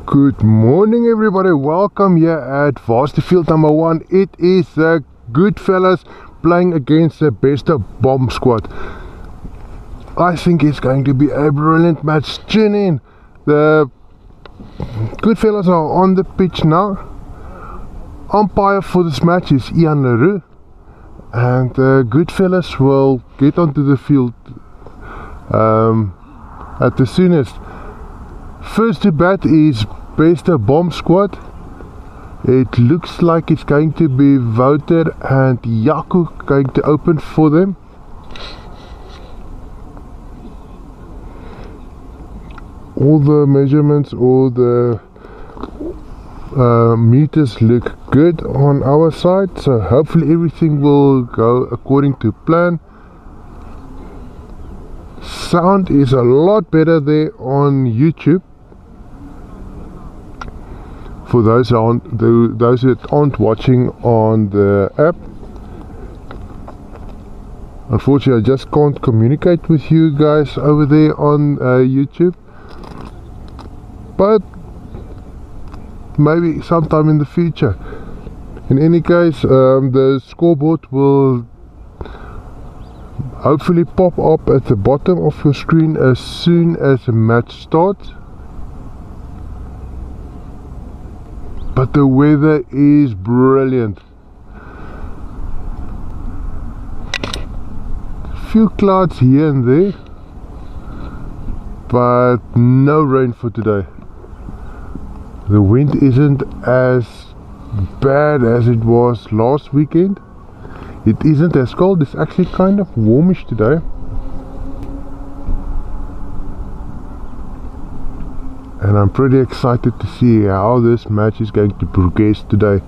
Good morning everybody, welcome here at varsity field number 1. It is the good fellas playing against the BESTER BOM squad. I think it's going to be a brilliant match. Tune in. The good fellas are on the pitch now. Umpire for this match is Ian Leroux, and the good fellas will get onto the field at the soonest. First to bat is BESTER BOM squad. It looks like it's going to be Wouter and Jaco going to open for them. All the measurements, all the meters look good on our side, so hopefully everything will go according to plan. Sound is a lot better there on YouTube. For those that aren't watching on the app, unfortunately I just can't communicate with you guys over there on YouTube, but maybe sometime in the future. In any case, the scoreboard will hopefully pop up at the bottom of your screen as soon as the match starts. But the weather is brilliant. Few clouds here and there, but no rain for today. The wind isn't as bad as it was last weekend. It isn't as cold, it's actually kind of warmish today. And I'm pretty excited to see how this match is going to progress today.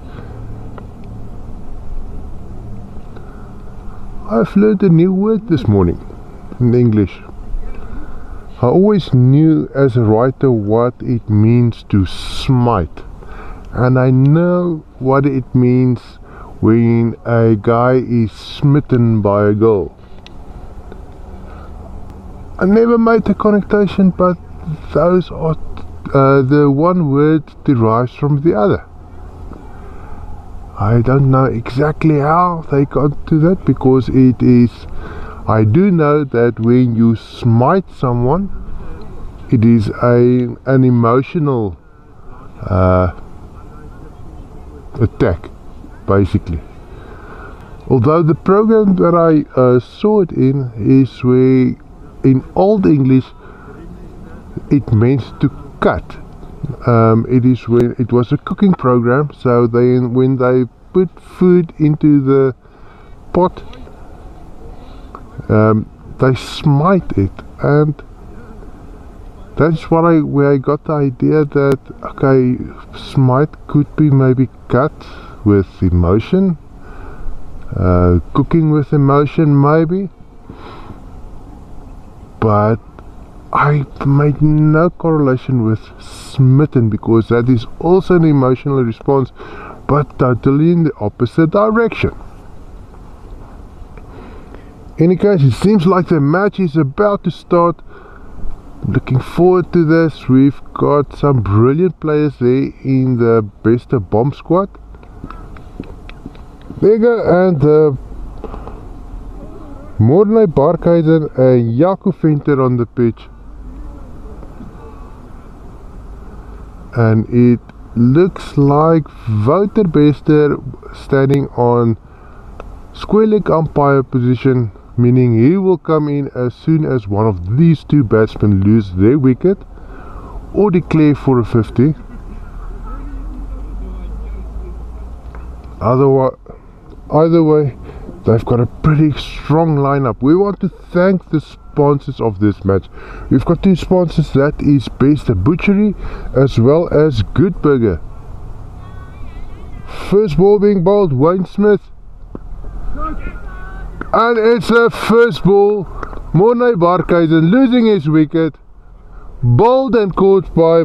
I've learned a new word this morning in English. I always knew as a writer what it means to smite, and I know what it means when a guy is smitten by a girl. I never made the connotation, but those are the one word derives from the other. I don't know exactly how they got to that, because it is, I do know that when you smite someone, it is an emotional attack, basically. Although the program that I saw it in is where in Old English it meant to cut. It is when it was a cooking program, so when they put food into the pot, they smite it, and that's where I got the idea that okay, smite could be maybe cut with emotion, cooking with emotion maybe, but I made no correlation with smitten, because that is also an emotional response, but totally in the opposite direction. In any case, it seems like the match is about to start. Looking forward to this. We've got some brilliant players there in the BESTER BOM squad. There you go, and Morne Barkhuizen and Jaco Venter on the pitch. And it looks like Wouter BESTER standing on square leg umpire position, meaning he will come in as soon as one of these two batsmen lose their wicket or declare for a 50. Either way, they've got a pretty strong lineup. We want to thank the sponsors of this match. We've got two sponsors, that is BESTER Butchery as well as Good Burger. First ball being bowled, Wayne Smith, and it's a first ball. Morne Barkhuizen losing his wicket, bowled and caught by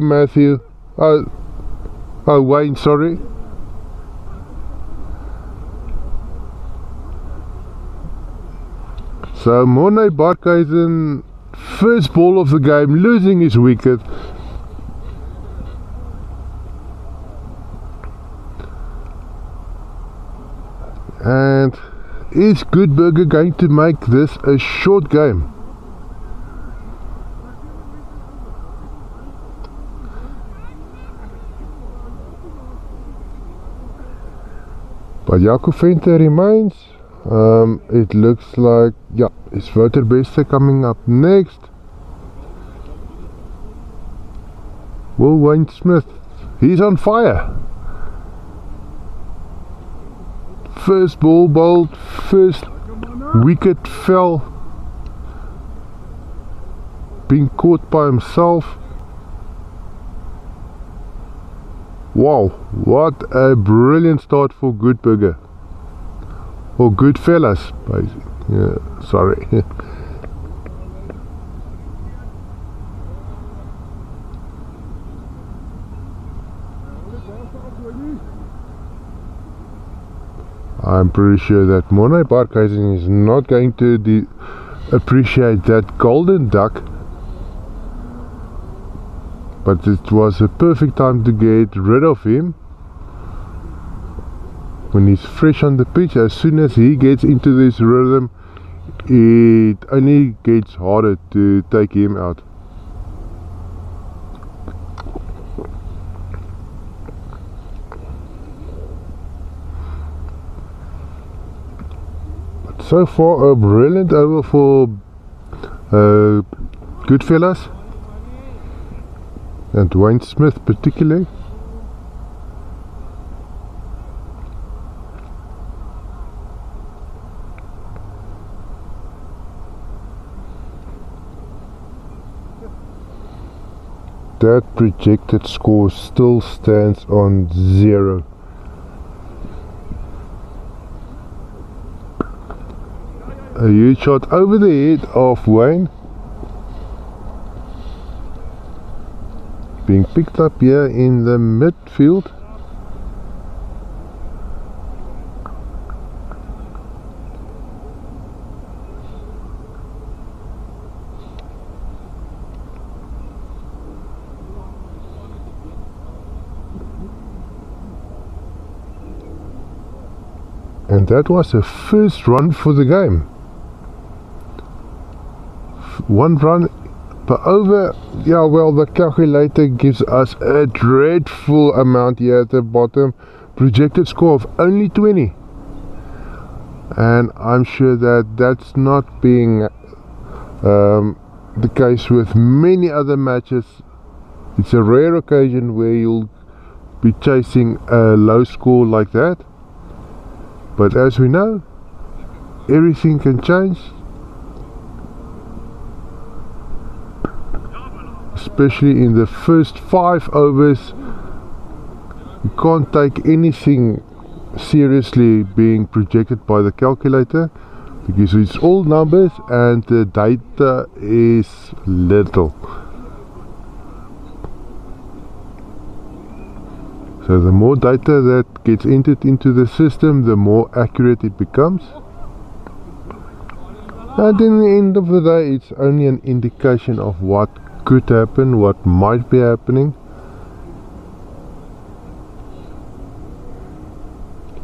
Wayne, sorry. So Morne Barkhuizen, first ball of the game, losing his wicket. And is Good Burger going to make this a short game? But Jaco Venter remains. It looks like, yeah, it's Wouter BESTER coming up next. Will Wayne Smith, he's on fire. First ball bowled, first wicket fell, being caught by himself. Wow, what a brilliant start for Good Burger. Or Good Fellas, basically. Yeah, sorry. I'm pretty sure that Monai Barkhuizen is not going to appreciate that golden duck. But it was a perfect time to get rid of him. When he's fresh on the pitch, as soon as he gets into this rhythm, it only gets harder to take him out. But so far, a brilliant over for Goodfellas and Wayne Smith particularly. That projected score still stands on 0. A huge shot over the head of Wayne, being picked up here in the midfield. And that was the first run for the game. One run per over. Yeah, well, the calculator gives us a dreadful amount here at the bottom. Projected score of only 20. And I'm sure that that's not being the case with many other matches. It's a rare occasion where you'll be chasing a low score like that. But as we know, everything can change, especially in the first 5 overs. You can't take anything seriously being projected by the calculator, because it's all numbers and the data is little. So the more data that gets entered into the system, the more accurate it becomes. And in the end of the day, it's only an indication of what could happen, what might be happening.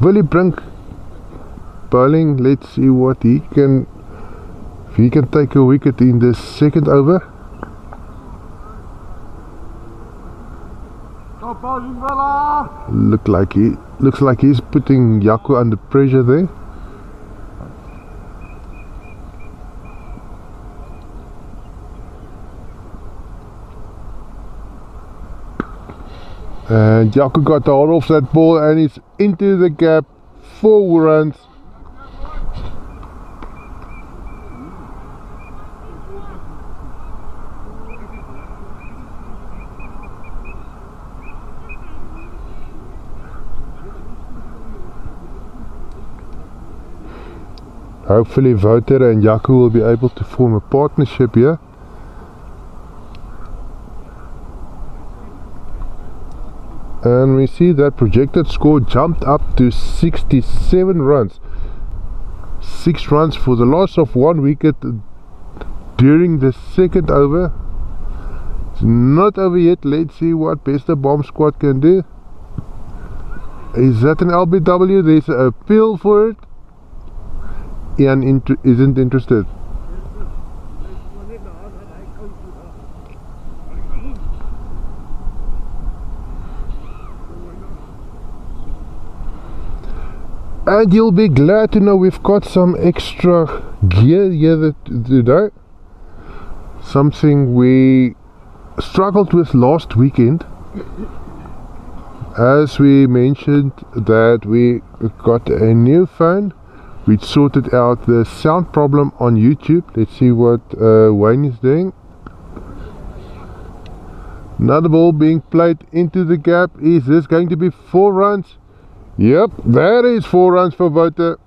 Willie Brink bowling. Let's see what he can, if he can take a wicket in the second over. Looks like he's putting Jaco under pressure there. And Jaco got the hold of that ball and it's into the gap. 4 runs. Hopefully Wouter and Jaco will be able to form a partnership here. And we see that projected score jumped up to 67 runs. 6 runs for the loss of 1 wicket during the second over. It's not over yet. Let's see what BESTER BOM squad can do. Is that an LBW? There's an appeal for it. Ian isn't interested. And you'll be glad to know we've got some extra gear here today. Something we struggled with last weekend. As we mentioned that we got a new phone. We sorted out the sound problem on YouTube. Let's see what Wayne is doing. Another ball being played into the gap. Is this going to be 4 runs? Yep, that is 4 runs for Wouter.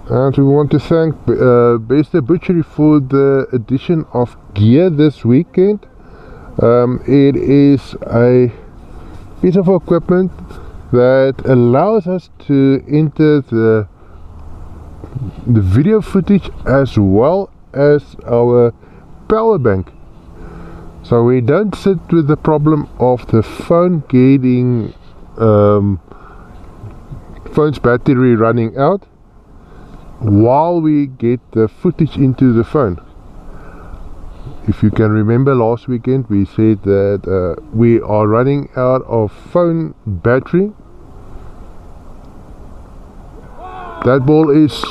And we want to thank BESTER Butchery for the addition of gear this weekend. It is a piece of equipment that allows us to enter the video footage as well as our power bank. So we don't sit with the problem of the phone getting phone's battery running out while we get the footage into the phone. If you can remember last weekend we said that we are running out of phone battery. That ball is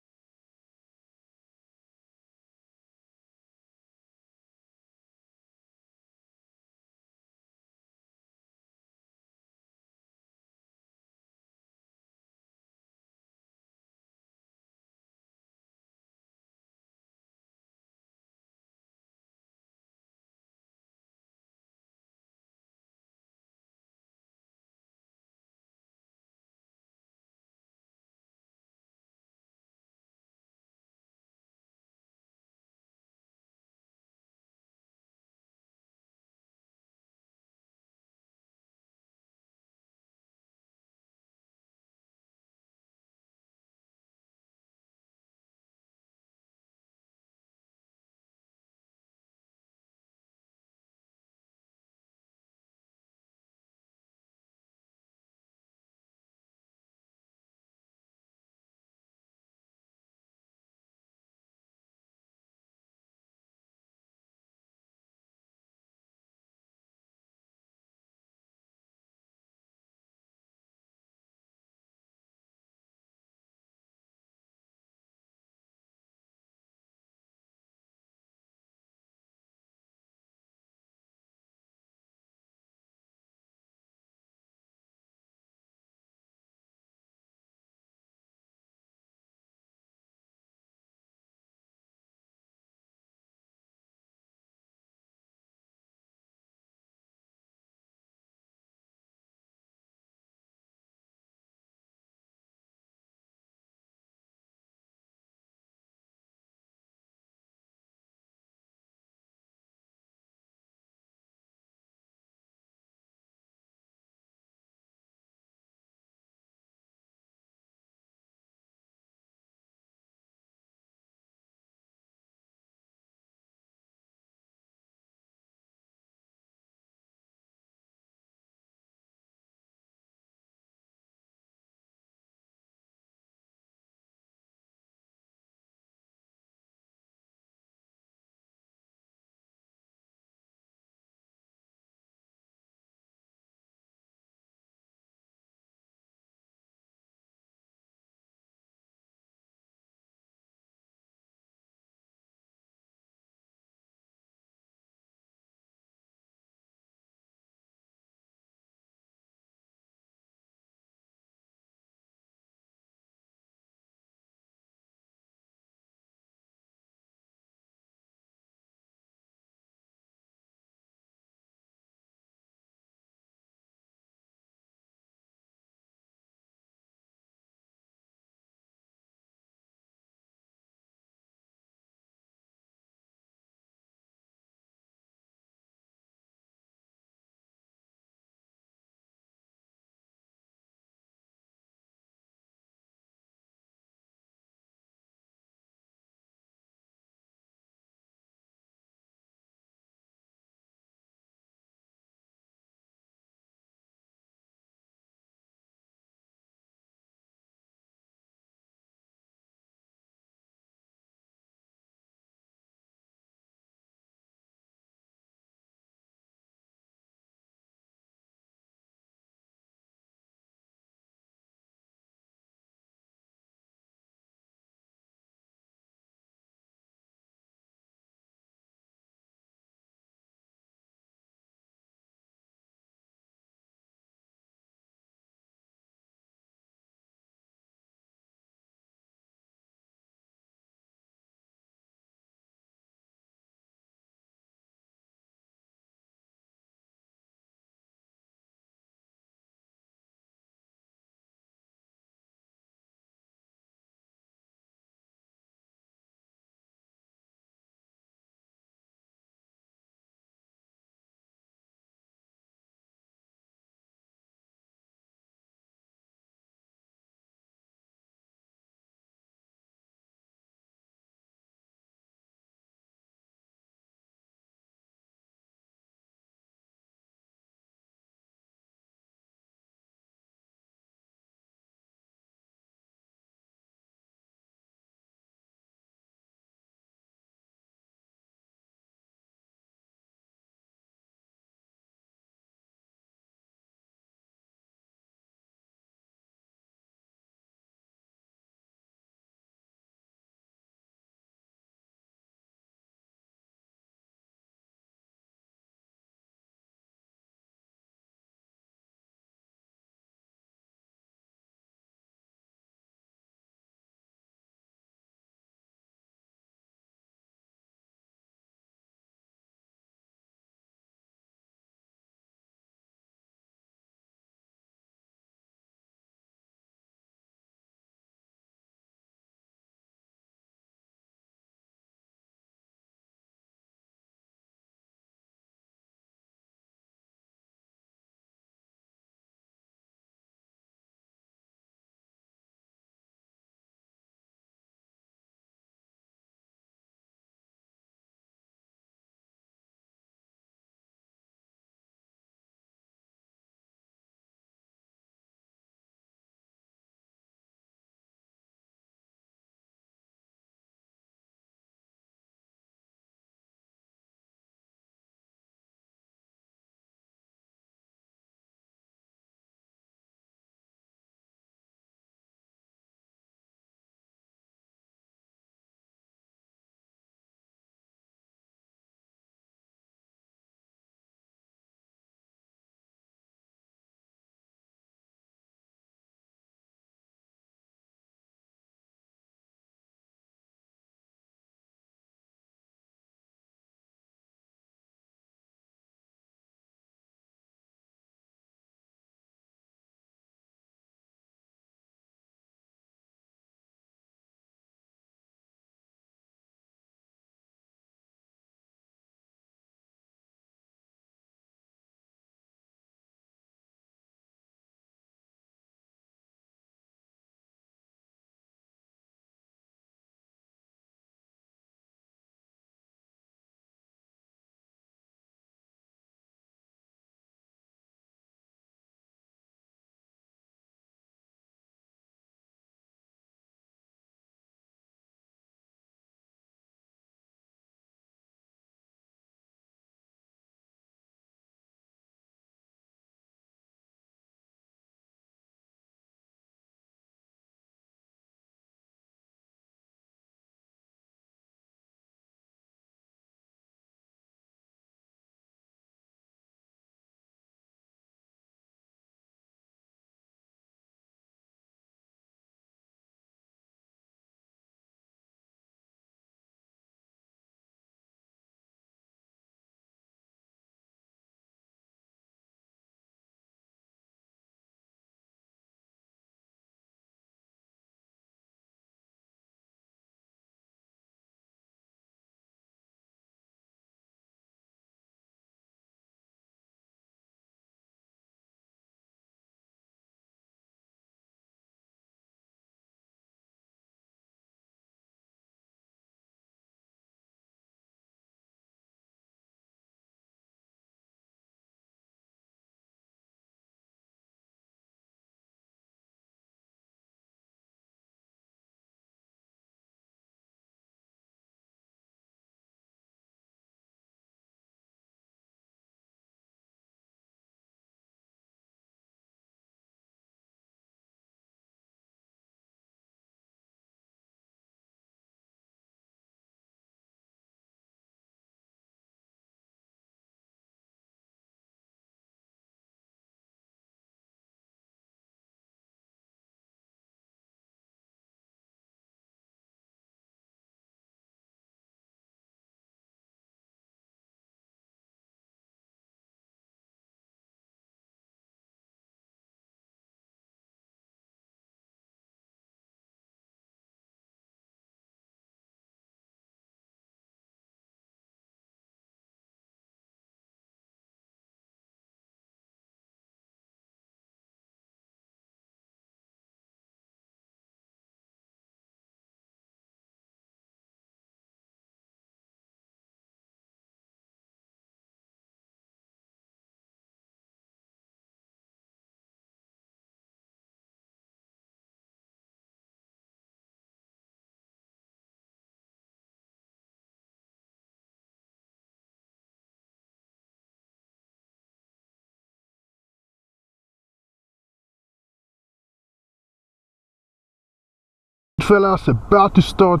fellas about to start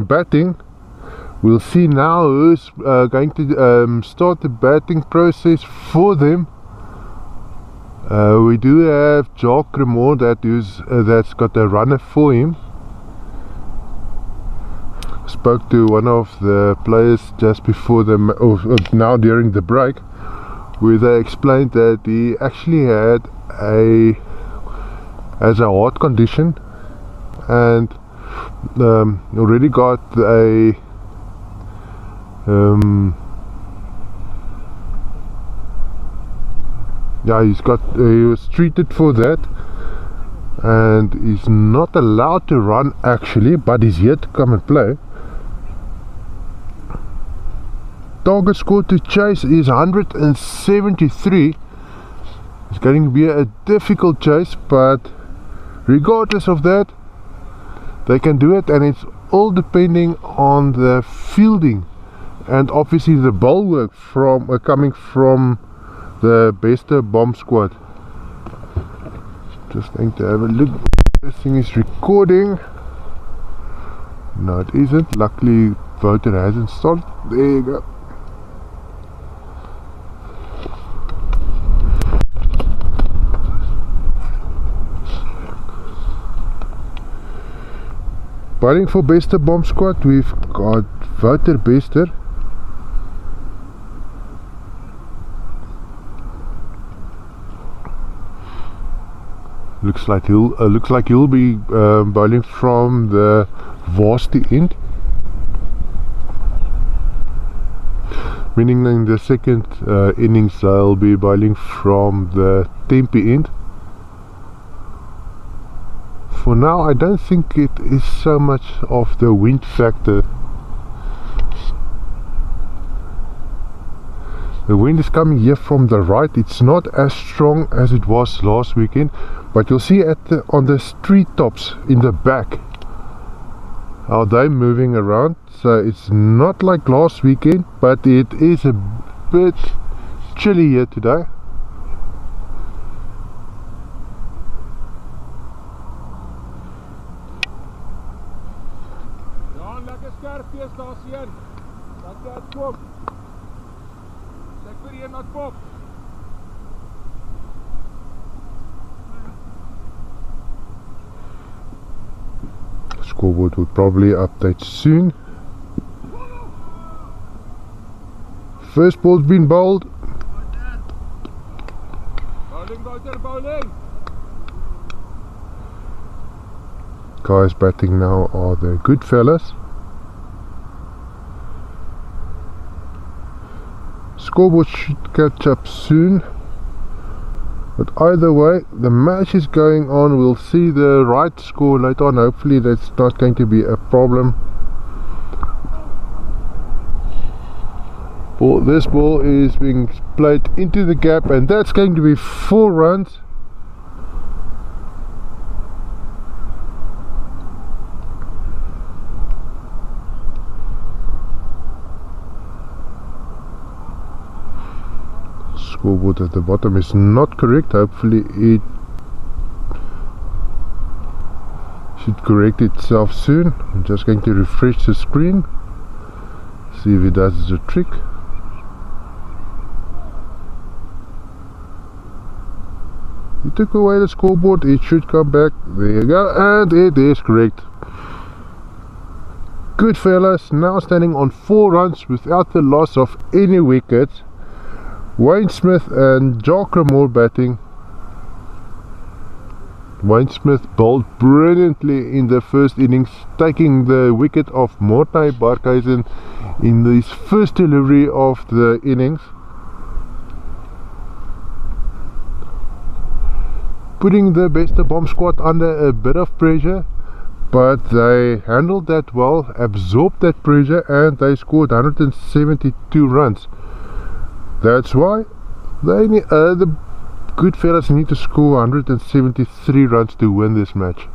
batting. We'll see now who's going to start the batting process for them. We do have Jacques Cremor that's got a runner for him. Spoke to one of the players just before the now during the break, where they explained that he actually has a heart condition and already got a yeah, he was treated for that, and he's not allowed to run actually, but he's here to come and play. Target score to chase is 173. It's going to be a difficult chase, but regardless of that, they can do it, and it's all depending on the fielding and obviously the ball work coming from the BESTER BOM squad. Just going to have a look. This thing is recording. No, it isn't. Luckily, voter hasn't started. There you go. Batting for BESTER BOM squad, we've got voter BESTER. Looks like he'll be bowling from the varsity end, meaning in the second innings I'll be bowling from the Tempe end. For now, I don't think it is so much of the wind factor. The wind is coming here from the right. It's not as strong as it was last weekend, but you'll see on the street tops in the back how they're moving around. So it's not like last weekend, but it is a bit chilly here today. Scoreboard will probably update soon. First ball's been bowled. Bowling. Guys batting now are the good fellas. Scoreboard should catch up soon, but either way the match is going on. We'll see the right score later on. Hopefully that's not going to be a problem. This ball is being played into the gap, and that's going to be 4 runs. Scoreboard at the bottom is not correct. Hopefully it should correct itself soon. I'm just going to refresh the screen, see if it does the trick. You took away the scoreboard, it should come back. There you go, and it is correct. Good fellas, now standing on 4 runs without the loss of any wickets. Wayne Smith and Jacques Cremor batting. Wayne Smith bowled brilliantly in the first innings, taking the wicket of Mortney Barkhuizen in his first delivery of the innings, putting the BESTER BOM squad under a bit of pressure, but they handled that well, absorbed that pressure, and they scored 172 runs. That's why the good fellas need to score 173 runs to win this match.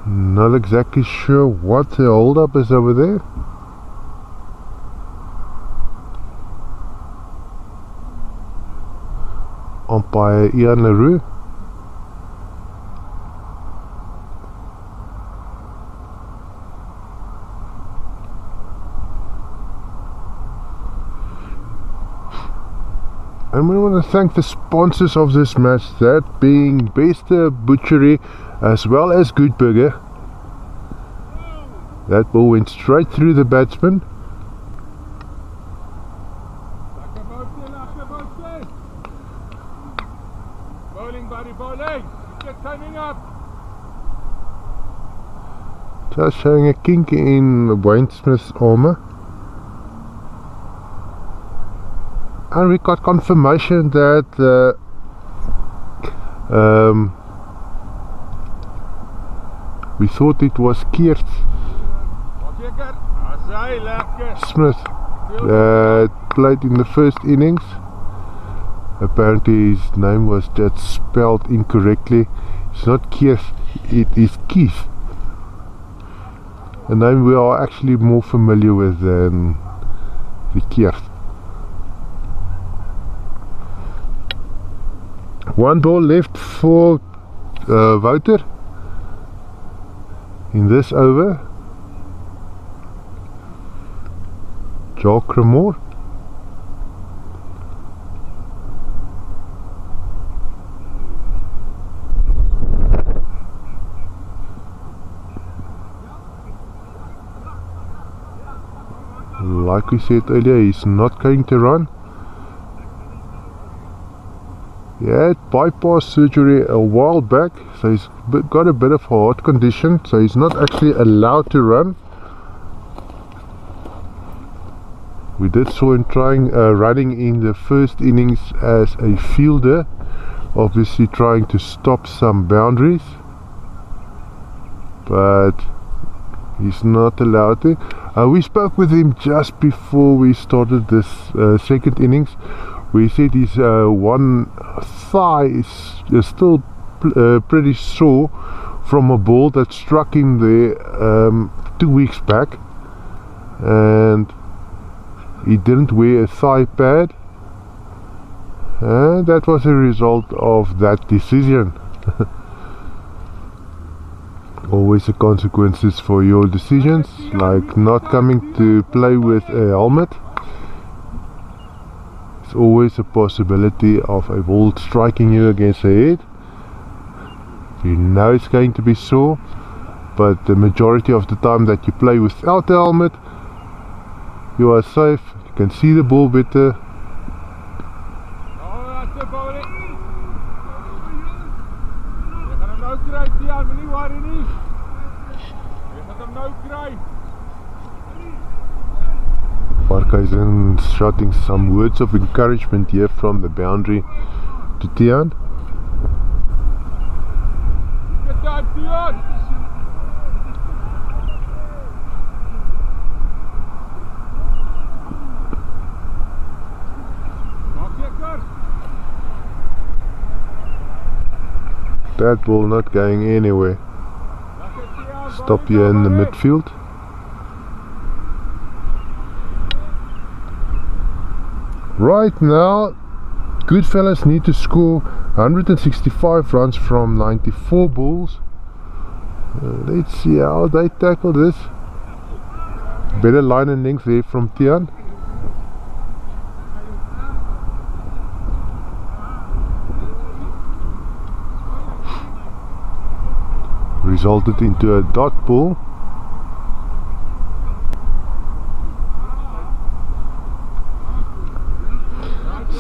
Not exactly sure what the hold up is over there. Umpire Ian LaRue. And we want to thank the sponsors of this match, that being BESTER Butchery as well as Good Burger. That ball went straight through the batsman. Bowling, buddy, bowling. Get coming up. Just showing a kink in Wayne Smith's armour. And we got confirmation that we thought it was Keert Smith that played in the first innings. Apparently his name was just spelled incorrectly. It's not Keert, it is Keith. A name we are actually more familiar with than the Keert. One ball left for Wouter in this over. Joel Cremore. Like we said earlier, he's not going to run. He had bypass surgery a while back, so he's got a bit of a heart condition, so he's not actually allowed to run. We did saw him running in the first innings as a fielder, obviously trying to stop some boundaries, but he's not allowed to. We spoke with him just before we started this second innings. We said his one thigh is still pretty sore from a ball that struck him there 2 weeks back, and he didn't wear a thigh pad, and that was a result of that decision. Always the consequences for your decisions, like not coming to play with a helmet. There's always a possibility of a ball striking you against the head. You know it's going to be sore, but the majority of the time that you play without the helmet, you are safe, you can see the ball better. Parkhuizen shouting some words of encouragement here from the boundary to Tian. Good time, Tian! That ball not going anywhere. Stop here in the midfield. Right now, Goodfellas need to score 165 runs from 94 balls. Let's see how they tackle this. Better line and length there from Tian. Resulted into a dot ball.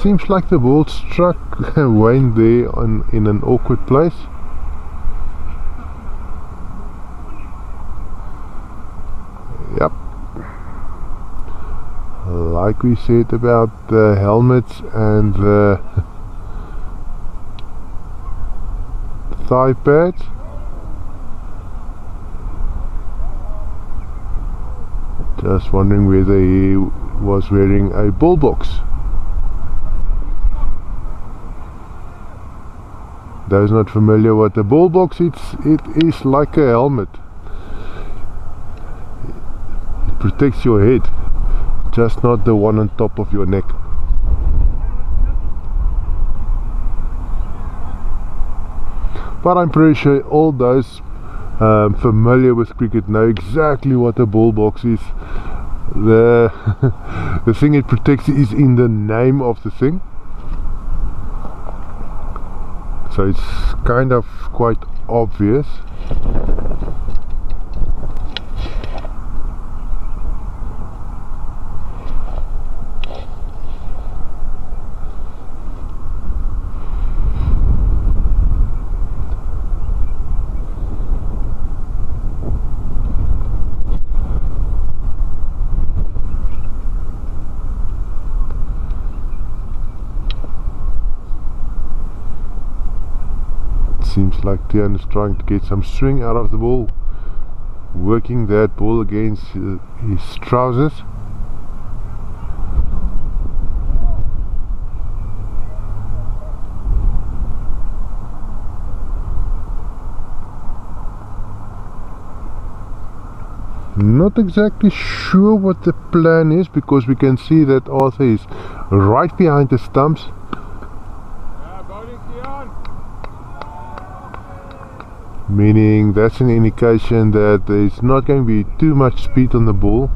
Seems like the ball struck Wayne there in an awkward place. Yep. Like we said about the helmets and the thigh pads. Just wondering whether he was wearing a ball box. Those not familiar with the ball box, it is like a helmet. It protects your head, just not the one on top of your neck. But I'm pretty sure all those familiar with cricket know exactly what a ball box is. The the thing it protects is in the name of the thing. So it's kind of quite obvious. Seems like Tian is trying to get some swing out of the ball, working that ball against his trousers. Not exactly sure what the plan is, because we can see that Arthur is right behind the stumps. Meaning that's an indication that there's not going to be too much speed on the ball.